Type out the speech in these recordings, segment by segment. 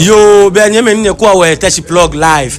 Yo benye me ne kwa we teshi plug live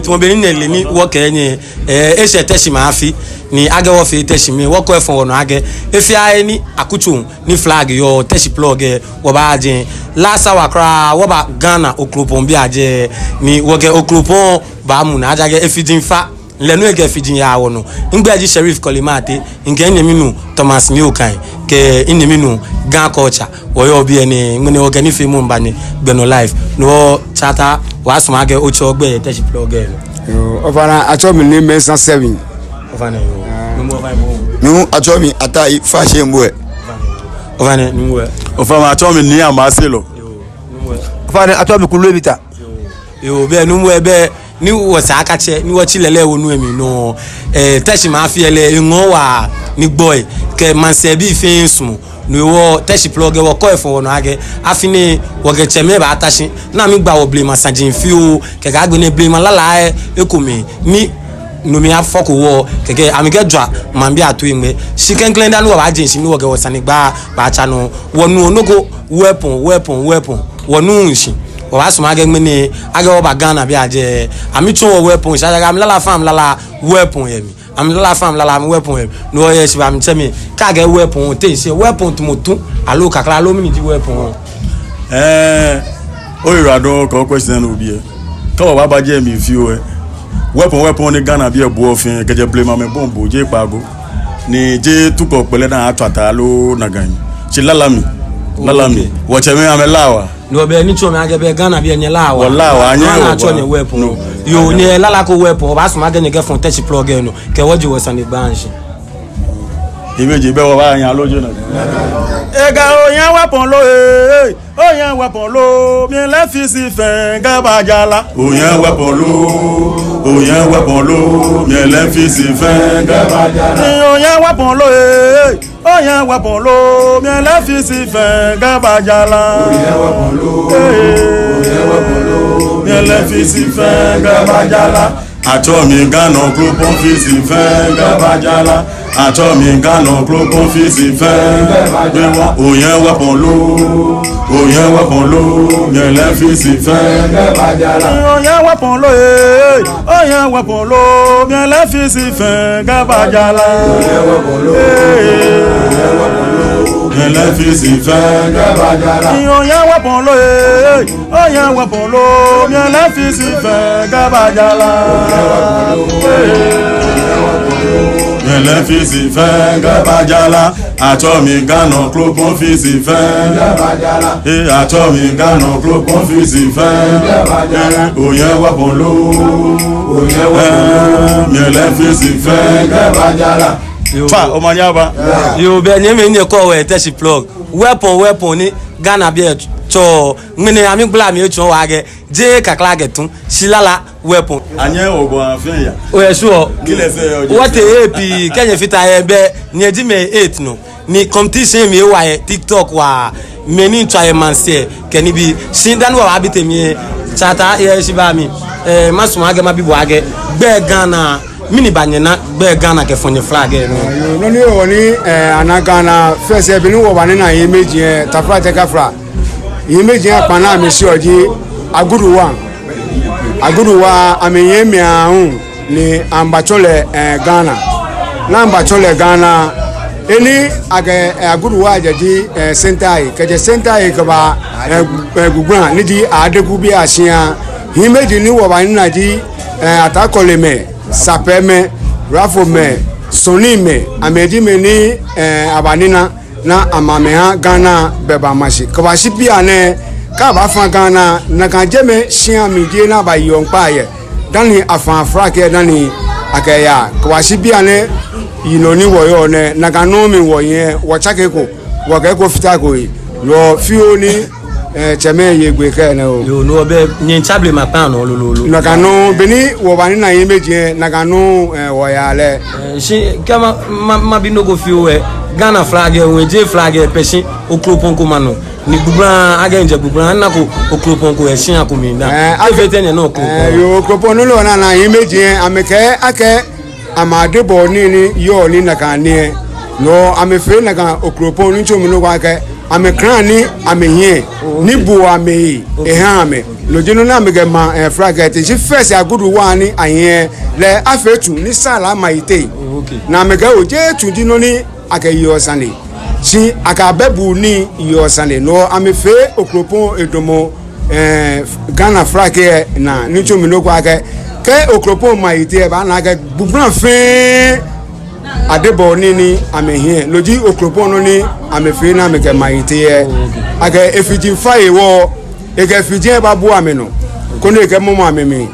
to be ne le ni wo ke nye e se teshi ma fi ni age wo fi teshi mi wo ko efon wono age e fi ai ni akutu ni flag yo teshi plug wo ba aje last hour kra wo ba Ghana oklopon bi aje ni wo ke oklopon ba mu na aje e fi din fa lenu ege fi din ya wono ngbe aji Sheriff Kolimate nke nyeminu Thomas Nyokan ke iniminu Gan culture wo yo bi eni ngene wo ke ni fi mu mbani gbeno live no chata wa suma ge ocho ogbe teshi plug yo ovana atomi ni mensa 7 ovana yo no mo vai mo no atomi atai fashion boy ovana ni mo ofama atomi ni amaselo ovana atomi kulobita yo be no mo be ni wo saka che ni wo chilele wonu emi no teshi ma fi ele ngon wa ni boy ke manse bi fi nsun ni wo teshi plug wo ko efon wono age afini wo ge cheme ba atashi na mi gba wo blame sanjin fi o ke ga gbe ne blame lala ekomi ni no mi afoko wo keke amige dwa man bi ato ime shiken klenda no wa agent ni wo ge wo sanigba ba cha no wonu onogo weapon wonu nshi o wa suma ge mene age wo ba Ghana bi aje ami tun wo weapon sha ga mi lala fam lala weapon yemi ami lala fam lala mi weapon yemi no ye si ba mi temi ka ge weapon te se weapon to motun alo kakra lo mi di weapon o irado ko question obi e ko wa ba je mi fi o weapon ni Ghana bi e bu ofin keje blame me bombo je pago ni je tuko pele na atata lo naganyi chi lalami wo cheme amelawa no be ni chomi age be Ghana bi enye lawa wallahi anye na cho ne weapon yo ni lala ko weapon ba suma age ne ge fon techi plug no ke woji wo san igba nshi imeji be wo ba yan lojo na ega oyan weapon lo mi le fi si fen ga bajala oyan weapon lo mi le fi si fen ga bajala oyan weapon lo mi le fi si fen ga bajala oyan weapon lo mi le fi si fen ga bajala atomi Ghana oklopon fi si fen ga bajala atomi Ghana oklopon fi si fen ga oyan weapon lo mi le fi si fen ga bajala oyan weapon lo mi le fi si fen ga bajala oyan weapon lo mi le fi si fen ga bajala oyan weapon lo mi le fi si fen ga bajala le fi si fen ga bajala atomi Ghana oklopon fi si fen ga bajala atomi Ghana oklopon fi si fen ga bajala oyan weapon lo mi le fi si fen ga bajala fa o manyaba yo be nye me ne ko we teshi plug weapon ni Ghana bi cho ngene ami gbla mi cho wa ge je kakla ge tun silala weapon anye ogo afin ya o ye sure kile se oje what e kenye fita e be ni eji me 8 no ni competition mi wa TikTok wa meni try man se keni bi sindan wa abite mi chata ye shiba mi masuma age mabibo age gbe Ghana mini banyena gbe Ghana ke fonye flag no ni o ni ana Ghana first bi ni wo ba ni na ye meji tafra te kafra ye meji apana mi si oji aguruwa amenye mi ahun ni ambachole Ghana na ambachole Ghana eni age aguruwa ajeji sentai keje sentai ko ba gugun ni di adeku bi asian ye meji ni wo ba ni na ji atakole me sapeme rafo me soni me amedi me ni abanina na amameha Ghana beba mashi kwashi bia ne ka ba fa Ghana na kan jeme shia mi die na ba yonpa ye dani afan afrika dani akaya kwashi bia ne yinoni woyo ne na kan no mi woyen wo chake ko wo ga ko fita ko lo fio ni cheme ye gbe ka na o yo no be nyin chable ma pan no lo na kan no beni wo ba ni na ye meje na kan no wo ya le shi kama ma bi no go fio we Ghana flag we je flag pesin oklopon ko mano ni gubran agenje gubran na ko oklopon ko esin akumi na efete ne na oklopon yo oklopon no lo na ye meje ameke ake amadebo ni yo ni na kan ni no amefe na kan oklopon ni chomi no wa ke amekrani amehie nibu ame ehame lojino na megema fragate ji first agudu wani ayen le afetu ni sala maite na mega oje tudino ni akayo sane si akabebu ni yo sane no amefe okropon edomo Ghana frage na nichomi no kwa ke okropon maite ba na ga bubran fe adebo ni amehie loji okropon no ni amefe na mega maite aga efiji faye wo ege efiji ba bu ameno kono ege momo amemi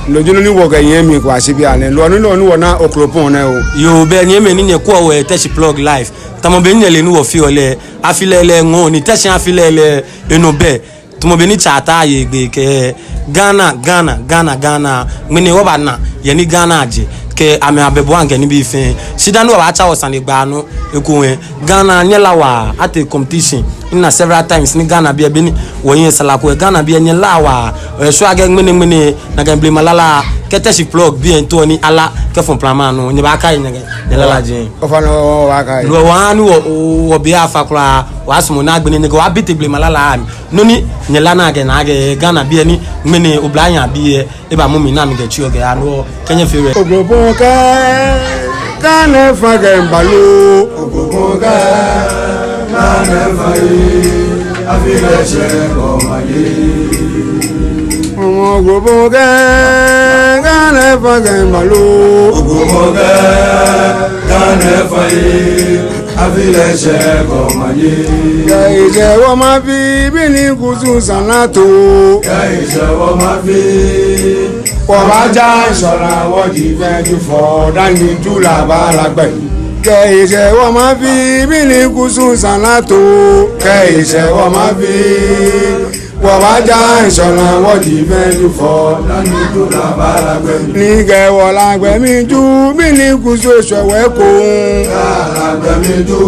loji no ni wo ga yen mi kwa sibi ane lo ni wo na okropon na o yo be ni me ni ne ko we touch plug live tamo be ni le ni wo fi ole afilele ngon ni touch afilele eno be tamo be ni chata ye gbe ke Ghana mene wo ba na ye ni Ghana aje ke ame abebo ange ni bi fin sida no wa cha wosane gba no ekuwe Ghana nyela wa at a competition in several times ni Ghana bia be ni wo yin salako Ghana bia nyela wa so age mene na ga blame malala kete plug bi ento ni ala ke fon plama no ni ba kai nyela la jin ofano wa kai lo wa ni wo bia afa kra wa asmo na agbeni ni wa bit blame malala no ni nyela na age Ghana bia ni mene oblanya bia e ba mumi na mi ge chi oge anu kenye fere ogbogbon kane fage mbalo ogbogbon kane fage afile se ko maye ogbogbon kane fage mbalo ogbogbon kane fage afile se ko maye ije wo ma fi bi ni kuzu sanato ije wo ma fi Wabaja ìṣọ̀ra wọ́dì fẹ́jú fọ́ dání júlà bá lágbẹ̀. Kẹ́ ìṣẹ́ wọ́n máa fi bí ní kùsùn sànátò. Kẹ́ ìṣẹ́ wọ́n máa fi wabaja ìṣọ̀ra wọ́dì fẹ́jú fọ́ dání júlà bá lágbẹ̀. Ní kẹwọ́ lágbẹ̀ mi jú bí ní kùsùn ìṣọ̀wẹ́ kò ń. Lágbẹ̀ mi jú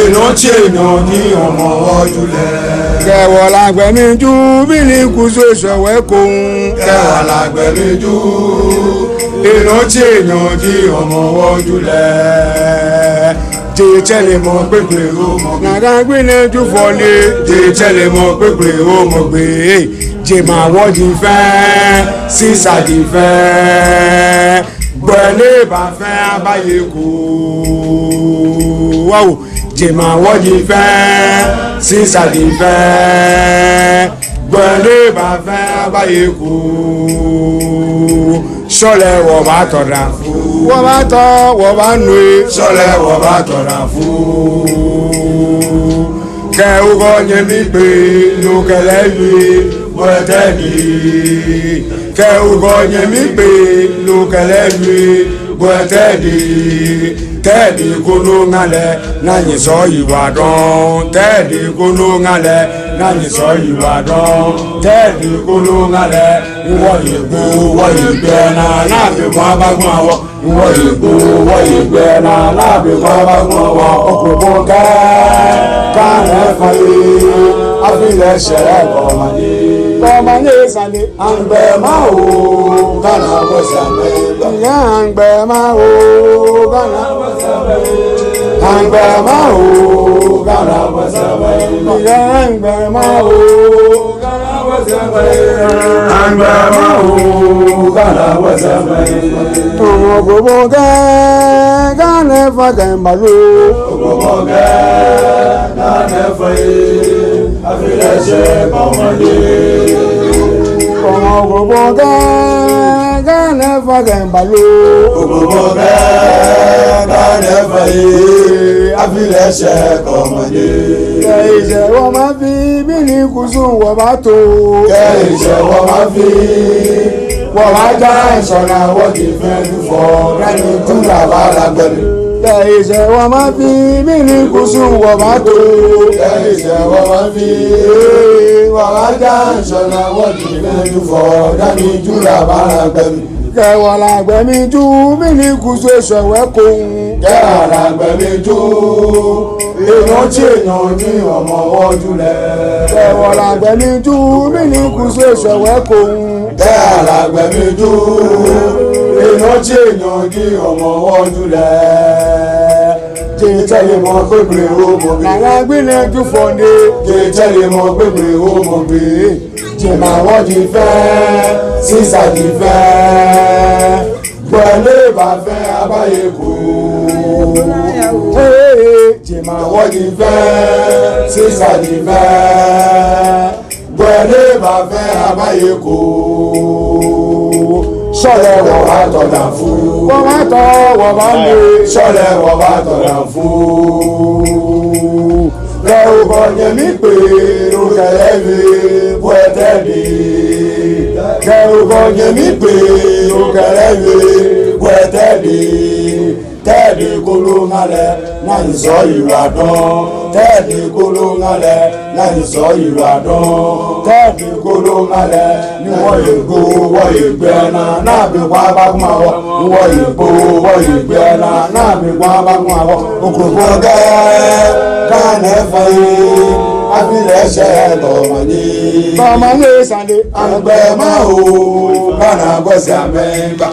iná tí èèyàn ní ọmọ ọjúlẹ̀. Kẹwọ́ lágbẹ̀ mi jú bí ní kùsùn ìṣọ̀wẹ́ kò ń. Kẹwàá lágbẹ̀ mi jú iná tí èèyàn ní ọmọ ọjúlẹ̀. Jẹ́jẹ́lẹ̀ mọ̀ pépè ó mọ̀ gbé. Nàgá gbéná jú fọ́lé. Jẹ́jẹ́lẹ̀ mọ̀ pépè ó mọ̀ gbé. Jèmọ̀ àwọ̀dì fẹ́ sísàdì fẹ́. Gbọ̀lẹ́ bá fẹ́ abáyé kú. Wáwò jèmọ̀ àwọ̀dì fẹ́ sísàdì fẹ́. Gbọ̀lẹ́ bá fẹ́ abáyé kú. Sọ́lẹ̀ wọ̀ bá tọ̀ra fún. Wọ́n bá tọ́ wọ́n bá nù é. Sọ́lẹ̀ wọ̀ bá tọ̀ra fún. Kẹ́ ó kọ́ yẹn mi pé lókèlè yìí wọ́n tẹ́ ní. Kẹ́ ó kọ́ yẹn mi pé lókèlè yìí wọ́n tẹ́ ní. Tẹ́ẹ̀dì kolo ŋalẹ̀ n'anyi sọ ìwà dán. Tẹ́ẹ̀dì kolo ŋalẹ̀ n'anyi sọ ìwà dán. Tẹ́ẹ̀dì kolo ŋalẹ̀ ìwọ ìgbó wọ ìgbẹ́ náà láàbì fún abágbọ́n àwọ̀. Ìwọ ìgbó wọ ìgbẹ́ náà láàbì fún abágbọ́n àwọ̀. Òkùnkùn kẹ́ẹ̀ẹ́ fàyè àfilẹ̀ ṣẹlẹ̀ kọ̀ọ̀mọ̀dé. Kọ̀ọ̀mọ̀dé sàlẹ̀. Àǹgbẹ̀ máa wò kánà bọ̀ sàlẹ̀. Ìyá àǹgbẹ̀ máa wò kánà bọ̀ sàlẹ̀. Àǹgbẹ̀ máa wò kánà bọ̀ sàlẹ̀. Ìyá àǹgbẹ̀ máa wò kánà bọ̀ sàlẹ̀. Àǹgbẹ̀ máa wò kánà bọ̀ sàlẹ̀. Ọmọ gbogbo kánà fàgẹ̀ mbàlú. Gbogbo kánà fàyè àfilẹ̀ ṣe kọ́mọdé. Ọmọ gbogbo kánà fàgẹ̀ mbàlú. Gbogbo kánà fàyè àfilẹ̀ ṣe kọ́mọdé. Kẹ́ ìṣẹ́ wọ́n máa fi bí ní kùsùn wọ́n bá tó. Kẹ́ ìṣẹ́ wọ́n máa fi wọ́n bá já ìṣọ̀nà wọ́n kì í fẹ́ dúfọ́ lẹ́nu túnra bá lágbẹ̀lẹ̀. Kẹ́ ìṣẹ́ wọ́n máa fi bí ní kùsùn wọ́n bá tó. Kẹ́ ìṣẹ́ wọ́n máa fi wọ́n bá já ìṣọ̀nà wọ́n kì í fẹ́ dúfọ́ lẹ́nu túnra bá lágbẹ̀lẹ̀. Kẹwàá lágbẹ̀ mi jú bí ní kùsùn ìṣọ̀wẹ́ kò ń. Kẹwàá lágbẹ̀ mi jú èèyàn tí èèyàn ní ọmọ ọjúlẹ̀. Kẹwàá lágbẹ̀ mi jú bí ní kùsùn ìṣọ̀wẹ́ kò ń. Kẹwàá lágbẹ̀ mi jú èèyàn tí èèyàn ní ọmọ ọjúlẹ̀. tẹ́lẹ̀ mọ́ pépè ó mọ̀ bí. Nàwọn gbìyànjú fọ́ndé. Tẹ́lẹ̀ mọ́ pépè ó mọ̀ bí. Jìmọ̀ wọ́n ti fẹ́, sísà ti fẹ́. Pẹ̀lú ìbàfẹ́ abáyé kò. Jìmọ̀ wọ́n ti fẹ́, sísà ti fẹ́. Pẹ̀lú ìbàfẹ́ abáyé kò. Sọ́lẹ̀ wọ̀ bá tọ̀dà fún. Wọ́n bá tọ̀ wọ́n bá lè. Sọ́lẹ̀ wọ̀ bá tọ̀dà fún. Lẹ́wọ̀n bọ̀ yẹn mi pé o kẹlẹ́ mi bọ́ ẹ tẹ́lẹ̀. Lẹ́wọ̀n bọ̀ yẹn mi pé o kẹlẹ́ mi bọ́ ẹ tẹ́lẹ̀. Tẹ́lẹ̀ kolo ŋalẹ̀ náà ní sọ ìwà dán. Tẹ́lẹ̀ kolo ŋalẹ̀ náà ní sọ ìwà dán. Tẹ́lẹ̀ kolo ŋalẹ̀ ni wọ́n yẹ gbó wọ́n yẹ gbẹ́ náà náà bí wọ́n bá kún àwọ̀. Wọ́n yẹ gbó wọ́n yẹ gbẹ́ náà náà bí wọ́n bá kún àwọ̀. Òkùnkùn gẹ́ẹ́ kánẹ̀ fàyè abilẹ̀ ṣẹ́ lọ́mọdé. Lọ́mọdé sàlẹ̀ àgbẹ̀ máa hó kánà gbọ́sẹ̀ àmẹ́gbà.